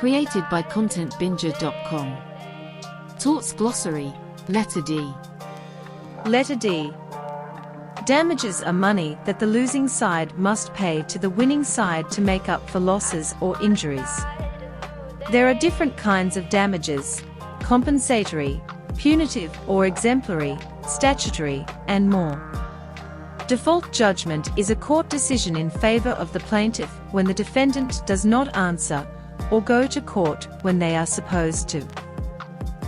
Created by ContentBinger.com. Torts Glossary, Letter D. Letter D. Damages are money that the losing side must pay to the winning side to make up for losses or injuries. There are different kinds of damages: compensatory, punitive or exemplary, statutory, and more. Default judgment is a court decision in favor of the plaintiff when the defendant does not answer or go to court when they are supposed to.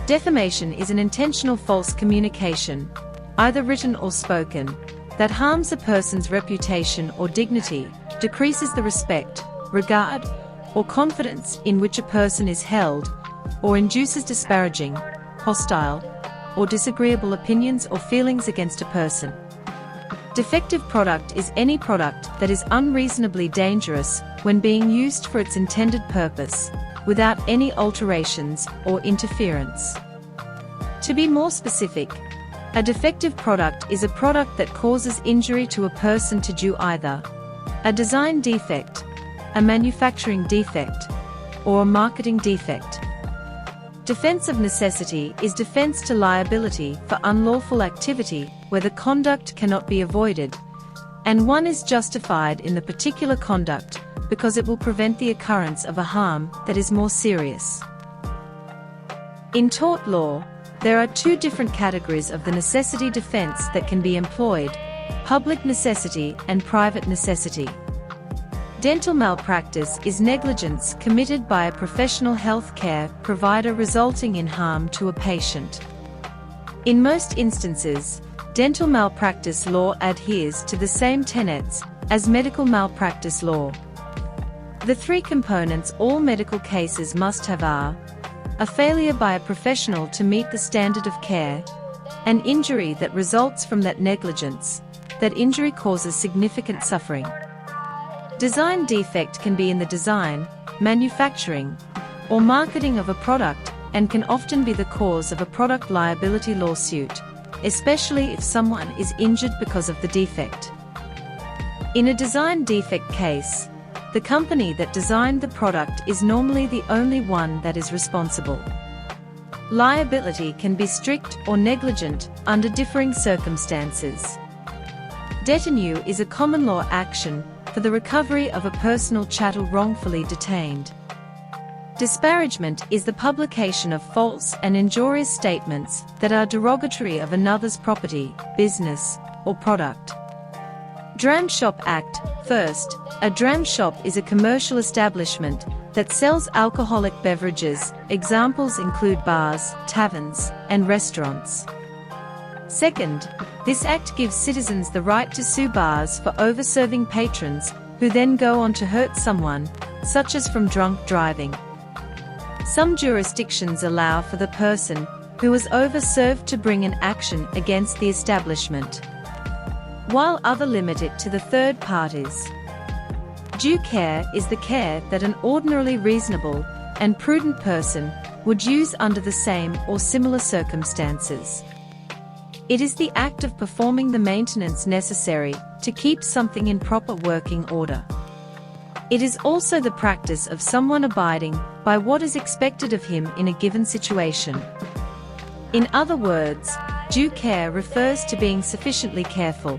Defamation is an intentional false communication, either written or spoken, that harms a person's reputation or dignity, decreases the respect, regard, or confidence in which a person is held, or induces disparaging, hostile, or disagreeable opinions or feelings against a person. Defective product is any product that is unreasonably dangerous when being used for its intended purpose, without any alterations or interference. To be more specific, a defective product is a product that causes injury to a person due to either a design defect, a manufacturing defect, or a marketing defect. Defense of necessity is defense to liability for unlawful activity where the conduct cannot be avoided, and one is justified in the particular conduct because it will prevent the occurrence of a harm that is more serious. In tort law, there are two different categories of the necessity defense that can be employed: public necessity and private necessity. Dental malpractice is negligence committed by a professional health care provider resulting in harm to a patient. In most instances, dental malpractice law adheres to the same tenets as medical malpractice law. The three components all medical cases must have are: a failure by a professional to meet the standard of care, an injury that results from that negligence, that injury causes significant suffering. Design defect can be in the design, manufacturing, or marketing of a product and can often be the cause of a product liability lawsuit, especially if someone is injured because of the defect. In a design defect case, the company that designed the product is normally the only one that is responsible. Liability can be strict or negligent under differing circumstances. Detenue is a common law action for the recovery of a personal chattel wrongfully detained. Disparagement is the publication of false and injurious statements that are derogatory of another's property, business, or product. Dram Shop Act. First, a dram shop is a commercial establishment that sells alcoholic beverages. Examples include bars, taverns, and restaurants. Second, this act gives citizens the right to sue bars for over-serving patrons who then go on to hurt someone, such as from drunk driving. Some jurisdictions allow for the person who was over-served to bring an action against the establishment, while others limit it to the third parties. Due care is the care that an ordinarily reasonable and prudent person would use under the same or similar circumstances. It is the act of performing the maintenance necessary to keep something in proper working order. It is also the practice of someone abiding by what is expected of him in a given situation. In other words, due care refers to being sufficiently careful.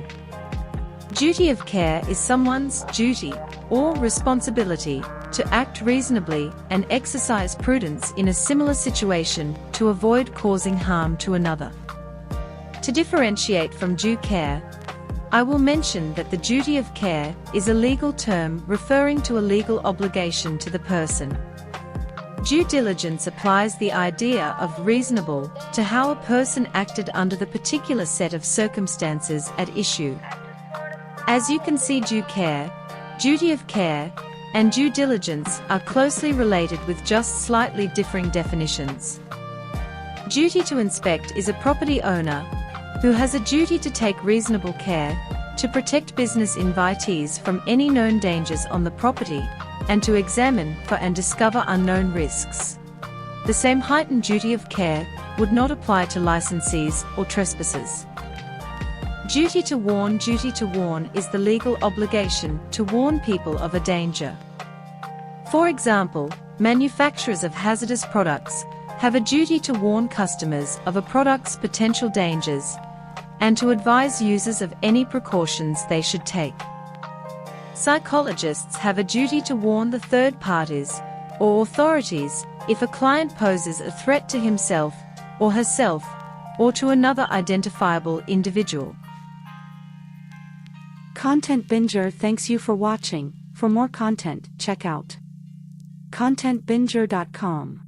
Duty of care is someone's duty or responsibility to act reasonably and exercise prudence in a similar situation to avoid causing harm to another. To differentiate from due care, I will mention that the duty of care is a legal term referring to a legal obligation to the person. Due diligence applies the idea of reasonable to how a person acted under the particular set of circumstances at issue. As you can see, due care, duty of care, and due diligence are closely related with just slightly differing definitions. Duty to inspect is a property owner who has a duty to take reasonable care to protect business invitees from any known dangers on the property and to examine for and discover unknown risks. The same heightened duty of care would not apply to licensees or trespassers. Duty to warn is the legal obligation to warn people of a danger. For example, Manufacturers of hazardous products have a duty to warn customers of a product's potential dangers and to advise users of any precautions they should take. Psychologists have a duty to warn the third parties or authorities if a client poses a threat to himself or herself or to another identifiable individual. Content Binger thanks you for watching. For more content, check out contentbinger.com.